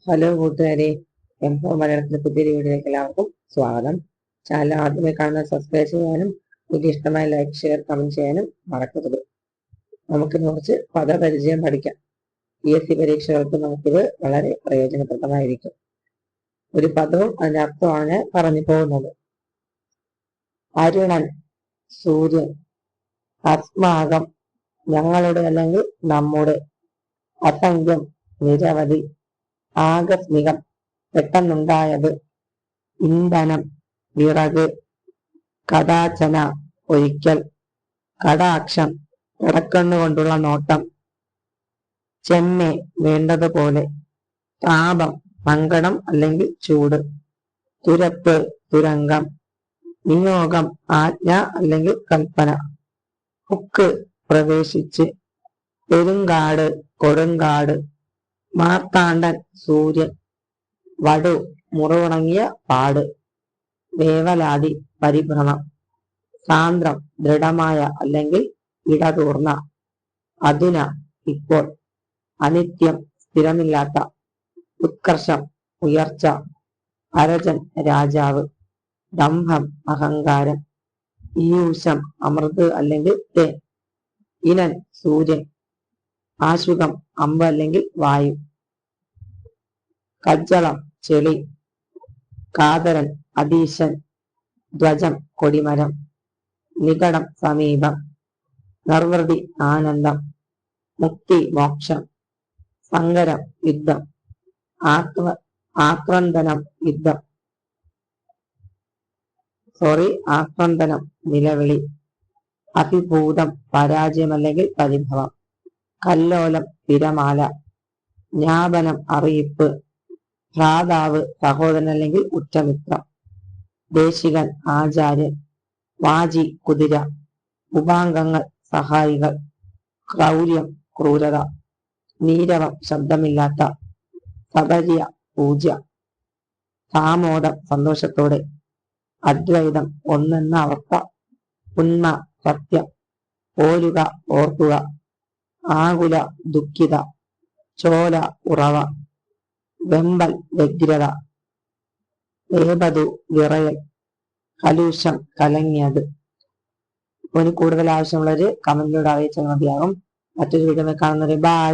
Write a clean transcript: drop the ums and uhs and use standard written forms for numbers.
Hello കൂട്ടുകാരെ, എംപോ മലയാളത്തിലെ പുതിയൊരു വീഡിയോയിലേക്ക് എല്ലാവർക്കും സ്വാഗതം. ചാനൽ ആദ്യമായി കാണുന്ന സബ്സ്ക്രൈബ് ചെയ്യാനും വീഡിയോ ഇഷ്ടമായ ലൈക്ക്, ഷെയർ, കമന്റ് ചെയ്യാനും മറക്കരുത്. നമുക്ക് കുറച്ച് പദപരിചയം പഠിക്കാം. PSC പരീക്ഷകൾക്ക് നമുക്കിത് വളരെ പ്രയോജനപ്രദമായിരിക്കും. ഒരു പദവും അതിന്റെ അർത്ഥമാണ് പറഞ്ഞു പോകുന്നത്. അരുണൻ, സൂര്യൻ. അസ്മാകം, ഞങ്ങളുടെ അല്ലെങ്കിൽ നമ്മുടെ. അസംഖ്യം, നിരവധി. ആകസ്മികം, പെട്ടെന്നുണ്ടായത്. ഇന്ധനം, വിറക്. കഥാചന, ഒരിക്കൽ. കടാക്ഷം, കിടക്കണ്ണുകൊണ്ടുള്ള നോട്ടം. ചെമ്മേ, വേണ്ടതുപോലെ. താപം, സങ്കടം അല്ലെങ്കിൽ ചൂട്. തുരപ്പ്, തുരങ്കം. നിയോഗം, ആജ്ഞ അല്ലെങ്കിൽ കൽപ്പന. ഉക്ക്, പ്രവേശിച്ച്. പെരുങ്കാട്, കൊടുങ്കാട്. മാർത്താണ്ഡൻ, സൂര്യൻ. വടു, മുറിവുണങ്ങിയ പാട്. വേവലാതി, പരിഭ്രമം. സാന്ദ്രം, ദൃഢമായ അല്ലെങ്കിൽ ഇടതൂർന്ന. അധുന, ഇപ്പോൾ. അനിത്യം, സ്ഥിരമില്ലാത്ത. ഉത്കർഷം, ഉയർച്ച. അരജൻ, രാജാവ്. ദംഭം, അഹങ്കാരം. ഈയൂഷം, അമൃത് അല്ലെങ്കിൽ തേൻ. ഇനൻ, സൂര്യൻ. ആശുകം, അമ്പ് അല്ലെങ്കിൽ വായു. കജ്ജളം, ചെളി. കാതരൻ, അധീശൻ. ധ്വജം, കൊടിമരം. നികടം, സമീപം. നിർവൃതി, ആനന്ദം. മുക്തി, മോക്ഷം. സങ്കരം, യുദ്ധം. ആക്രന്ദനം, യുദ്ധം. ആക്രന്ദനം, നിലവിളി. അഭിഭൂതം, പരാജയം അല്ലെങ്കിൽ പരിഭവം. കല്ലോലം, തിരമാല. ജ്ഞാപനം, അറിയിപ്പ്. ഭ്രാതാവ്, സഹോദരൻ അല്ലെങ്കിൽ ഉറ്റമിത്രം. ദേശികൻ, ആചാര്യൻ. വാജി, കുതിര. ഉപാംഗങ്ങൾ, സഹായികൾ. ക്രൗര്യം, ക്രൂരത. നീരവം, ശബ്ദമില്ലാത്ത. സബര്യ, പൂജ. സാമോദം, സന്തോഷത്തോടെ. അദ്വൈതം, ഒന്നെന്ന അവസ്ഥ. ഉന്മ, സത്യം. പോരുക, ഓർക്കുക. ആകുല, ദുഃഖിത. ചോല, ഉറവ. വെമ്പൽ, വ്യഗ്രത. വേപതു, വിറയൽ. കലൂഷം, കലങ്ങിയത്. ഇനി കൂടുതൽ ആവശ്യമുള്ളവര് കമന്റിലൂടെ അറിയിച്ചാൽ മതിയാകും. മറ്റൊരു വീഡിയോ കാണുന്നവരെ ബൈ.